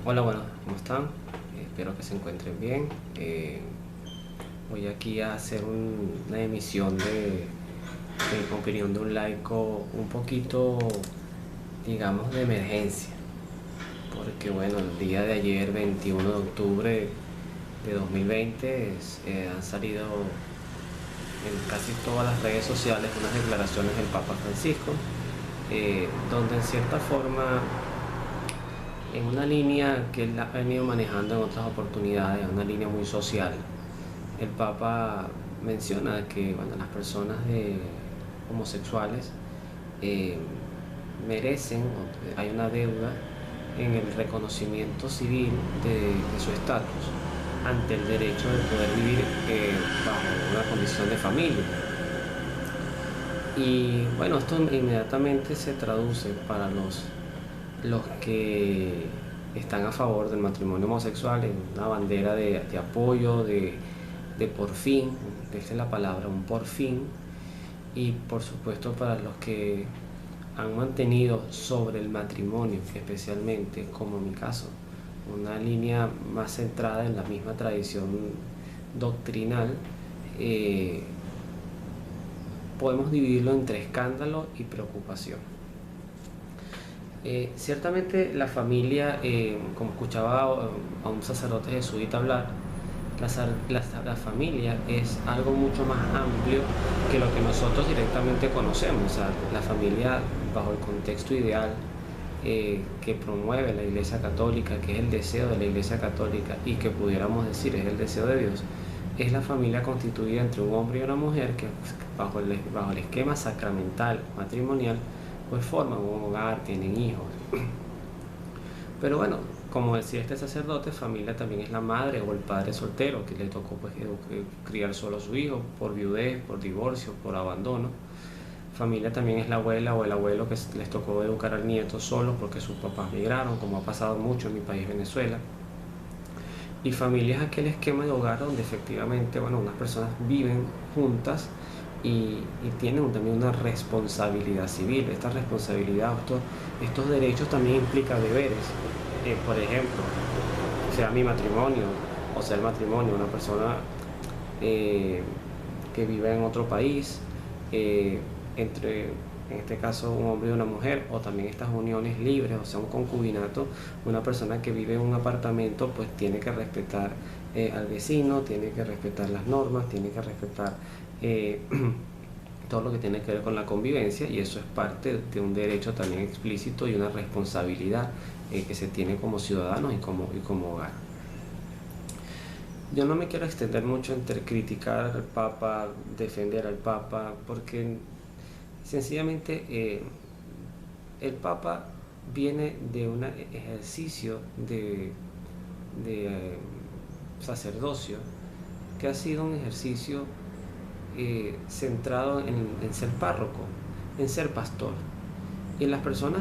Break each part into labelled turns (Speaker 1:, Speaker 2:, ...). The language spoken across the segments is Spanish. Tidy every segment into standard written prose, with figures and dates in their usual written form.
Speaker 1: Hola, bueno, ¿cómo están? Espero que se encuentren bien. Voy aquí a hacer una emisión de opinión de un laico un poquito, digamos, de emergencia. Porque bueno, el día de ayer, 21 de octubre de 2020, han salido en casi todas las redes sociales unas declaraciones del Papa Francisco, donde en cierta forma, en una línea que él ha venido manejando en otras oportunidades, una línea muy social, el Papa menciona que bueno, las personas homosexuales eh, merecen, hay una deuda en el reconocimiento civil de su estatus ante el derecho de poder vivir bajo una condición de familia. Y bueno, esto inmediatamente se traduce para los que están a favor del matrimonio homosexual en una bandera de apoyo, de por fin, esta es la palabra, un por fin, y por supuesto para los que han mantenido sobre el matrimonio, especialmente como en mi caso, una línea más centrada en la misma tradición doctrinal. Podemos dividirlo entre escándalo y preocupación. Ciertamente la familia, como escuchaba a un sacerdote jesuita hablar, la familia es algo mucho más amplio que lo que nosotros directamente conocemos. O sea, la familia bajo el contexto ideal que promueve la Iglesia Católica, que es el deseo de la Iglesia Católica y que pudiéramos decir es el deseo de Dios, es la familia constituida entre un hombre y una mujer que bajo el esquema sacramental matrimonial pues forman un hogar, tienen hijos. Pero bueno, como decía este sacerdote, familia también es la madre o el padre soltero que le tocó pues criar solo a su hijo por viudez, por divorcio, por abandono. Familia también es la abuela o el abuelo que les tocó educar al nieto solo porque sus papás migraron, como ha pasado mucho en mi país, Venezuela. Y familia es aquel esquema de hogar donde efectivamente, bueno, unas personas viven juntas y tienen también una responsabilidad civil. Esta responsabilidad, estos derechos también implican deberes. Por ejemplo, sea mi matrimonio o sea el matrimonio de una persona que vive en otro país, entre, en este caso, un hombre y una mujer, o también estas uniones libres, o sea, un concubinato, una persona que vive en un apartamento, pues tiene que respetar al vecino, tiene que respetar las normas, tiene que respetar todo lo que tiene que ver con la convivencia, y eso es parte de un derecho también explícito y una responsabilidad que se tiene como ciudadanos y como hogar. Yo no me quiero extender mucho entre criticar al Papa, defender al Papa, porque sencillamente el Papa viene de un ejercicio de sacerdocio que ha sido un ejercicio centrado en ser párroco, en ser pastor. Y las personas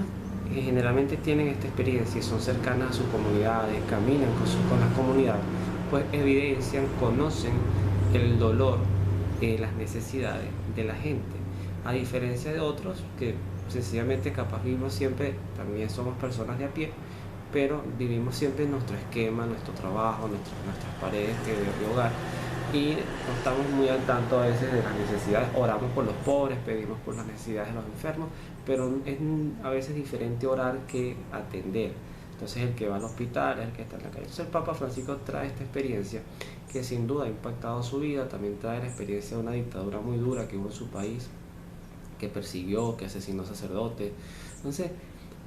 Speaker 1: que generalmente tienen esta experiencia y son cercanas a sus comunidades, caminan con las comunidades, pues evidencian, conocen el dolor, las necesidades de la gente. A diferencia de otros que sencillamente capaz vivimos siempre, también somos personas de a pie, pero vivimos siempre en nuestro esquema, nuestro trabajo, nuestras paredes de hogar, y no estamos muy al tanto a veces de las necesidades. Oramos por los pobres, pedimos por las necesidades de los enfermos, pero es a veces diferente orar que atender. Entonces el que va al hospital es el que está en la calle. Entonces el Papa Francisco trae esta experiencia que sin duda ha impactado su vida, también trae la experiencia de una dictadura muy dura que hubo en su país, que persiguió, que asesinó sacerdotes. Entonces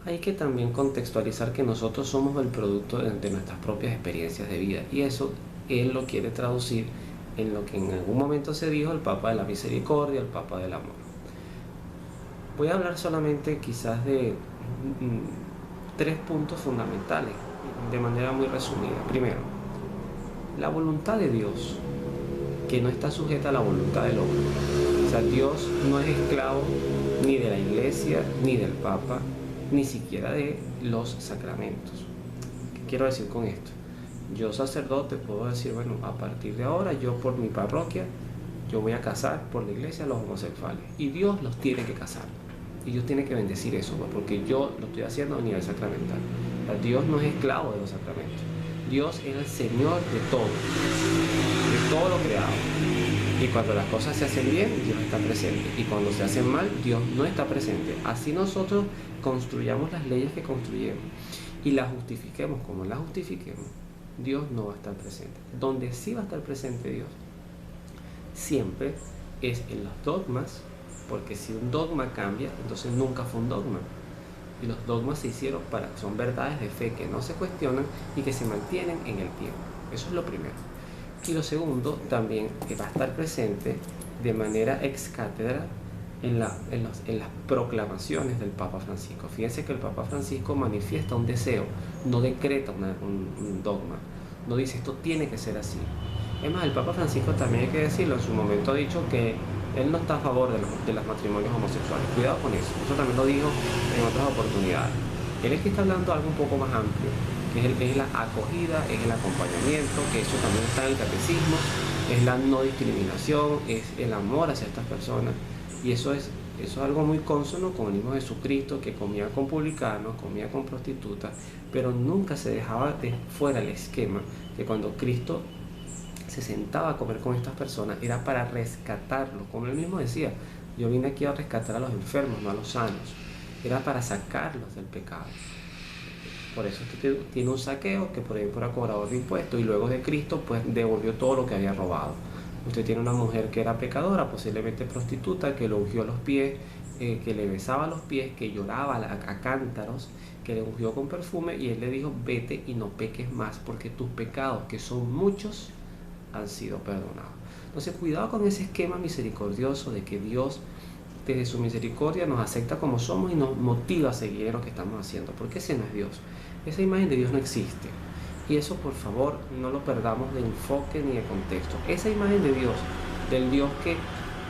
Speaker 1: hay que también contextualizar que nosotros somos el producto de nuestras propias experiencias de vida, y eso él lo quiere traducir en lo que en algún momento se dijo el Papa de la Misericordia, el Papa del Amor. Voy a hablar solamente quizás de tres puntos fundamentales, de manera muy resumida. Primero, la voluntad de Dios, que no está sujeta a la voluntad del hombre. O sea, Dios no es esclavo ni de la Iglesia, ni del Papa, ni siquiera de los sacramentos. ¿Qué quiero decir con esto? Yo, sacerdote, puedo decir, bueno, a partir de ahora, yo por mi parroquia, yo voy a casar por la Iglesia a los homosexuales, y Dios los tiene que casar, y Dios tiene que bendecir eso, porque yo lo estoy haciendo a nivel sacramental. O sea, Dios no es esclavo de los sacramentos. Dios es el Señor de todo lo creado. Y cuando las cosas se hacen bien, Dios está presente. Y cuando se hacen mal, Dios no está presente. Así nosotros construyamos las leyes que construyemos y las justifiquemos como las justifiquemos, Dios no va a estar presente. Donde sí va a estar presente Dios siempre es en los dogmas, porque si un dogma cambia, entonces nunca fue un dogma. Y los dogmas se hicieron son verdades de fe que no se cuestionan y que se mantienen en el tiempo. Eso es lo primero. Y lo segundo, también que va a estar presente de manera ex cátedra en las proclamaciones del Papa Francisco. Fíjense que el Papa Francisco manifiesta un deseo, no decreta un dogma, no dice esto tiene que ser así. Es más, el Papa Francisco también hay que decirlo, en su momento ha dicho que él no está a favor de los matrimonios homosexuales. Cuidado con eso, eso también lo dijo en otras oportunidades. Él es que está hablando de algo un poco más amplio, que es la acogida, es el acompañamiento, que eso también está en el catecismo, es la no discriminación, es el amor hacia estas personas. Y eso es algo muy cónsono con el mismo Jesucristo, que comía con publicanos, comía con prostitutas, pero nunca se dejaba de fuera el esquema que cuando Cristo se sentaba a comer con estas personas era para rescatarlos, como él mismo decía, yo vine aquí a rescatar a los enfermos, no a los sanos, era para sacarlos del pecado. Por eso usted tiene un Zaqueo que por ejemplo era cobrador de impuestos y luego de Cristo pues devolvió todo lo que había robado. Usted tiene una mujer que era pecadora, posiblemente prostituta, que le ungió los pies, que le besaba los pies, que lloraba a cántaros, que le ungió con perfume y él le dijo, vete y no peques más porque tus pecados, que son muchos, han sido perdonados. Entonces cuidado con ese esquema misericordioso de que Dios desde su misericordia nos acepta como somos y nos motiva a seguir lo que estamos haciendo, porque ese no es Dios. Esa imagen de Dios no existe. Y eso, por favor, no lo perdamos de enfoque ni de contexto. Esa imagen de Dios, del Dios que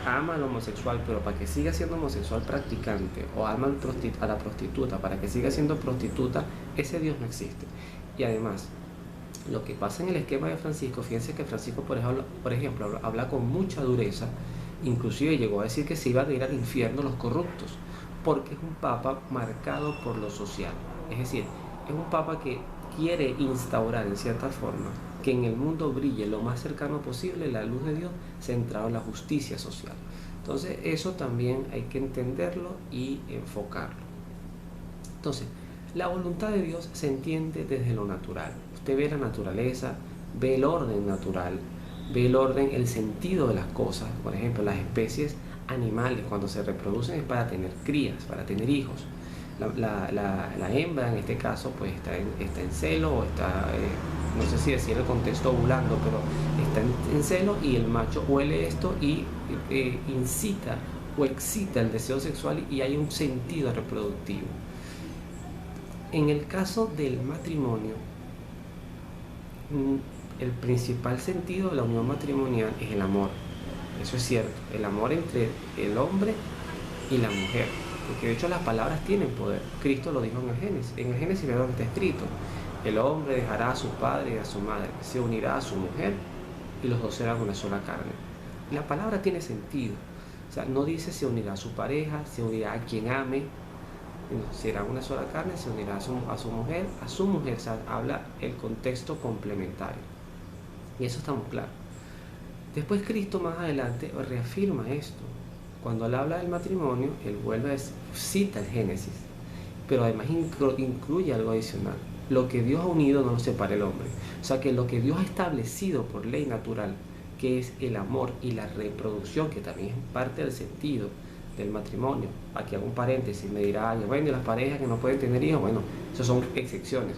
Speaker 1: ama al homosexual, pero para que siga siendo homosexual practicante, o ama a la prostituta para que siga siendo prostituta, ese Dios no existe. Y además, lo que pasa en el esquema de Francisco, fíjense que Francisco, por ejemplo, habla con mucha dureza, inclusive llegó a decir que se iban a ir al infierno los corruptos, porque es un papa marcado por lo social. Es decir, es un papa que quiere instaurar en cierta forma que en el mundo brille lo más cercano posible la luz de Dios centrado en la justicia social. Entonces eso también hay que entenderlo y enfocarlo. Entonces, la voluntad de Dios se entiende desde lo natural. Usted ve la naturaleza, ve el orden natural, ve el orden, el sentido de las cosas. Por ejemplo, las especies animales cuando se reproducen es para tener crías, para tener hijos. La hembra en este caso pues está en celo o está, no sé si decir el contexto ovulando, pero está en celo y el macho huele esto y incita o excita el deseo sexual y hay un sentido reproductivo. En el caso del matrimonio, el principal sentido de la unión matrimonial es el amor. Eso es cierto, el amor entre el hombre y la mujer. Porque de hecho las palabras tienen poder. Cristo lo dijo en el Génesis. En el Génesis vean está escrito: el hombre dejará a su padre y a su madre, se unirá a su mujer y los dos serán una sola carne. La palabra tiene sentido. O sea, no dice se unirá a su pareja, se unirá a quien ame, será una sola carne, se unirá a su mujer, o sea, habla el contexto complementario. Y eso está muy claro. Después Cristo más adelante reafirma esto. Cuando él habla del matrimonio, él cita el Génesis, pero además incluye algo adicional. Lo que Dios ha unido no lo separa el hombre. O sea que lo que Dios ha establecido por ley natural, que es el amor y la reproducción, que también es parte del sentido del matrimonio. Aquí hago un paréntesis, me dirá, bueno, y las parejas que no pueden tener hijos, bueno, esas son excepciones,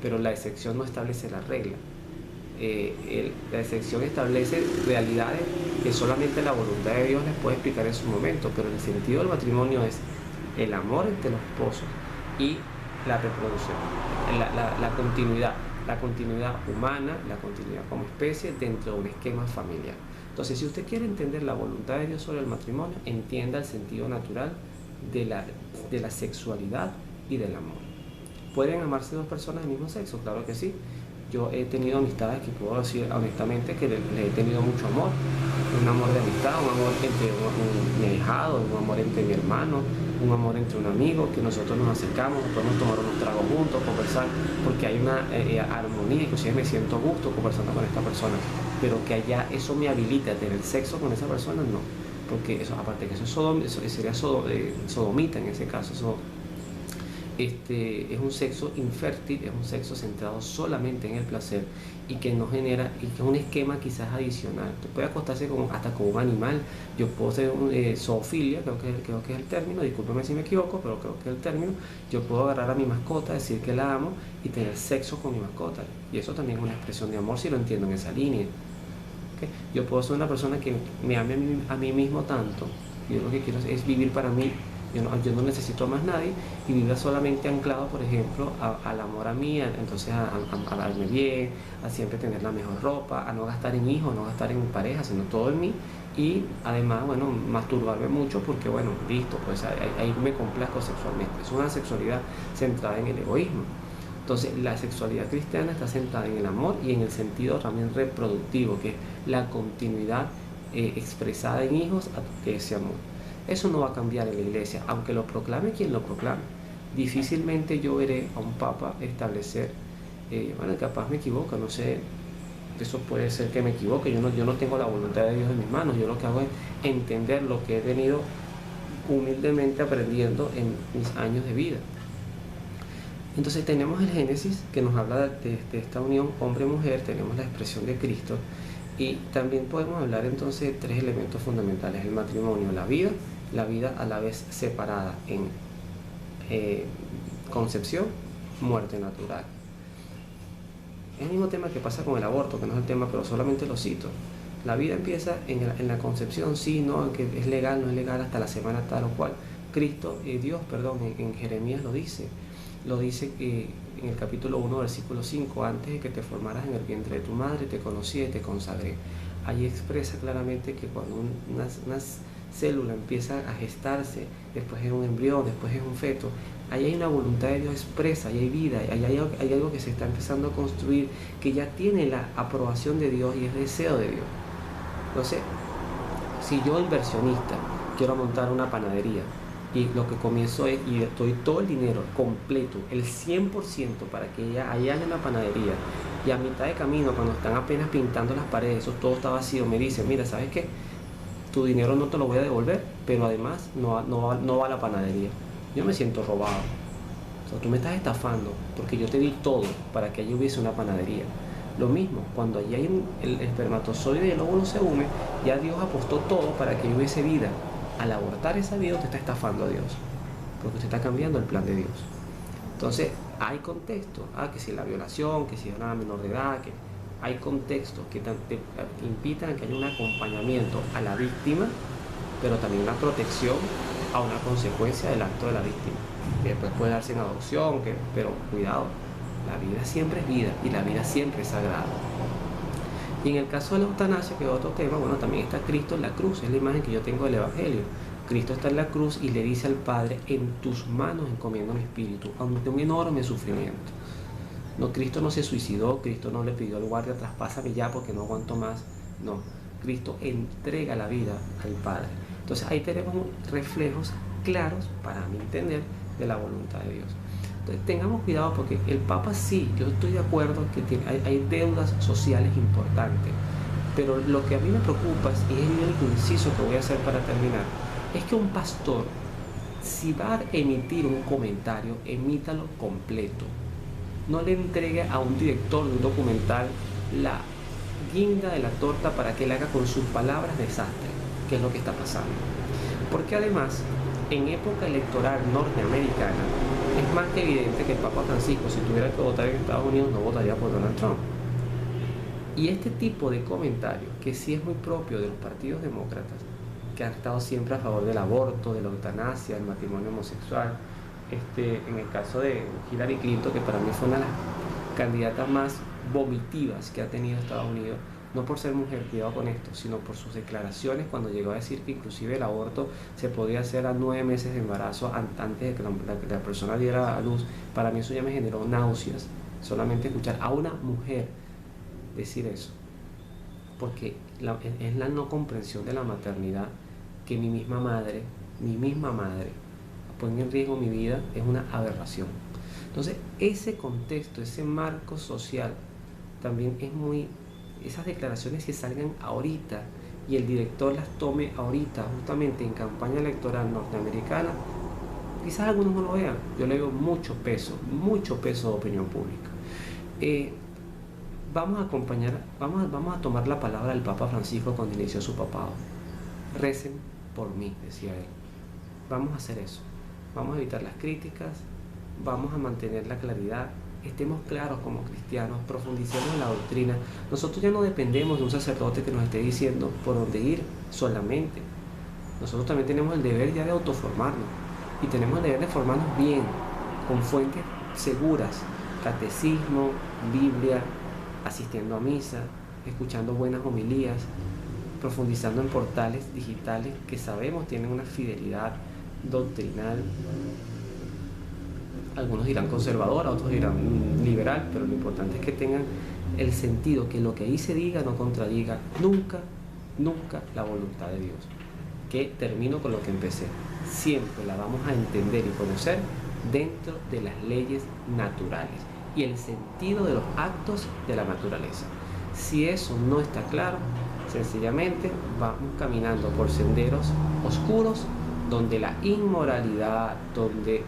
Speaker 1: pero la excepción no establece la regla. La excepción establece realidades que solamente la voluntad de Dios les puede explicar en su momento, pero el sentido del matrimonio es el amor entre los esposos y la reproducción, la continuidad humana, la continuidad como especie dentro de un esquema familiar. Entonces, si usted quiere entender la voluntad de Dios sobre el matrimonio, entienda el sentido natural de la sexualidad y del amor. ¿Pueden amarse dos personas del mismo sexo? Claro que sí. yo he tenido amistades que puedo decir honestamente que le he tenido mucho amor, un amor de amistad, un amor entre mi ahijado, un amor entre mi hermano, un amor entre un amigo, que nosotros nos acercamos, podemos tomar unos tragos juntos, conversar, porque hay una armonía, inclusive me siento a gusto conversando con esta persona, pero que allá eso me habilita a tener sexo con esa persona, no, porque eso, aparte que eso sería sodomita en ese caso, eso es un sexo infértil, es un sexo centrado solamente en el placer y que no genera, y que es un esquema quizás adicional. Tú puedes acostarse hasta con un animal. Yo puedo ser zoofilia, creo que es el término, discúlpeme si me equivoco, pero creo que es el término. Yo puedo agarrar a mi mascota, decir que la amo y tener sexo con mi mascota. Y eso también es una expresión de amor si lo entiendo en esa línea. ¿Okay? Yo puedo ser una persona que me ame a mí mismo tanto. Yo lo que quiero es vivir para mí. Yo no necesito a más nadie y vivir solamente anclado, por ejemplo, al amor a mí, entonces a darme bien, a siempre tener la mejor ropa, a no gastar en hijos, no gastar en pareja, sino todo en mí. Y además, bueno, masturbarme mucho porque, bueno, listo, pues ahí me complazco sexualmente. Es una sexualidad centrada en el egoísmo. Entonces, la sexualidad cristiana está centrada en el amor y en el sentido también reproductivo, que es la continuidad expresada en hijos de ese amor. Eso no va a cambiar en la iglesia, aunque lo proclame quien lo proclame. Difícilmente yo veré a un papa establecer, bueno, capaz me equivoco, no sé, eso puede ser que me equivoque, yo no tengo la voluntad de Dios en mis manos, yo lo que hago es entender lo que he venido humildemente aprendiendo en mis años de vida. Entonces tenemos el Génesis que nos habla de esta unión hombre-mujer, tenemos la expresión de Cristo y también podemos hablar entonces de tres elementos fundamentales: el matrimonio, la vida a la vez separada en concepción, muerte natural. Es el mismo tema que pasa con el aborto, que no es el tema, pero solamente lo cito. La vida empieza en la concepción, sí, no, que es legal, no es legal hasta la semana tal o cual. Dios, en Jeremías lo dice en el capítulo 1, versículo 5, antes de que te formaras en el vientre de tu madre, te conocí y te consagré. Ahí expresa claramente que cuando una célula empieza a gestarse, después es un embrión, después es un feto, ahí hay una voluntad de Dios expresa, ahí hay vida, ahí hay algo que se está empezando a construir, que ya tiene la aprobación de Dios y es deseo de Dios. Entonces, si yo, inversionista, quiero montar una panadería, y lo que comienzo es, y doy todo el dinero completo, el 100% para que ahí haya una panadería, y a mitad de camino, cuando están apenas pintando las paredes, eso todo está vacío, me dicen, mira, ¿sabes qué? Tu dinero no te lo voy a devolver, pero además no va a la panadería. Yo me siento robado. O sea, tú me estás estafando porque yo te di todo para que allí hubiese una panadería. Lo mismo, cuando allí hay el espermatozoide y el óvulo se une, ya Dios apostó todo para que hubiese vida. Al abortar esa vida, usted está estafando a Dios, porque usted está cambiando el plan de Dios. Entonces, hay contexto, que si la violación, que si es una menor de edad, que hay contextos que te invitan a que haya un acompañamiento a la víctima, pero también una protección a una consecuencia del acto de la víctima, que después puede darse en adopción, pero cuidado, la vida siempre es vida y la vida siempre es sagrada. Y en el caso de la eutanasia, que es otro tema, bueno, también está Cristo en la cruz, es la imagen que yo tengo del Evangelio. Cristo está en la cruz y le dice al Padre, en tus manos encomiendo mi espíritu, ante un enorme sufrimiento. No, Cristo no se suicidó, Cristo no le pidió al guardia, traspásame ya porque no aguanto más. No, Cristo entrega la vida al Padre. Entonces ahí tenemos reflejos claros, para mi entender, de la voluntad de Dios. Entonces tengamos cuidado porque el Papa sí, yo estoy de acuerdo que hay deudas sociales importantes, pero lo que a mí me preocupa, y es el único inciso que voy a hacer para terminar, es que un pastor, si va a emitir un comentario, emítalo completo. No le entregue a un director de un documental la guinda de la torta para que le haga con sus palabras desastre, que es lo que está pasando. Porque además, en época electoral norteamericana, es más que evidente que el Papa Francisco, si tuviera que votar en Estados Unidos, no votaría por Donald Trump. Y este tipo de comentarios, que sí es muy propio de los partidos demócratas, que han estado siempre a favor del aborto, de la eutanasia, del matrimonio homosexual, en el caso de Hillary Clinton, que para mí fue una de las candidatas más vomitivas que ha tenido Estados Unidos, no por ser mujer, cuidado con esto, sino por sus declaraciones cuando llegó a decir que inclusive el aborto se podía hacer a 9 meses de embarazo antes de que la persona diera a luz. Para mí eso ya me generó náuseas. solamente escuchar a una mujer decir eso, porque es la no comprensión de la maternidad que mi misma madre pone en riesgo mi vida, es una aberración. Entonces, ese contexto, ese marco social, también es muy... Esas declaraciones que salgan ahorita y el director las tome ahorita, justamente en campaña electoral norteamericana, quizás algunos no lo vean. Yo le veo mucho peso de opinión pública. Vamos a tomar la palabra del Papa Francisco cuando inició su papado. Recen por mí, decía él. Vamos a hacer eso. Vamos a evitar las críticas, vamos a mantener la claridad, estemos claros como cristianos, profundicemos en la doctrina. Nosotros ya no dependemos de un sacerdote que nos esté diciendo por dónde ir solamente. Nosotros también tenemos el deber ya de autoformarnos, y tenemos el deber de formarnos bien, con fuentes seguras, catecismo, Biblia, asistiendo a misa, escuchando buenas homilías, profundizando en portales digitales que sabemos tienen una fidelidad doctrinal. Algunos dirán conservadora, otros dirán liberal, pero lo importante es que tengan el sentido, que lo que ahí se diga no contradiga nunca la voluntad de Dios. Que termino con lo que empecé. Siempre la vamos a entender y conocer dentro de las leyes naturales y el sentido de los actos de la naturaleza. Si eso no está claro, sencillamente vamos caminando por senderos oscuros donde la inmoralidad, donde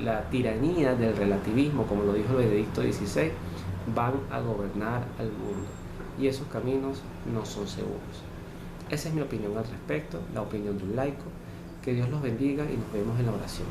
Speaker 1: la tiranía del relativismo, como lo dijo Benedicto XVI, van a gobernar al mundo, y esos caminos no son seguros. Esa es mi opinión al respecto, la opinión de un laico. Que Dios los bendiga y nos vemos en la oración.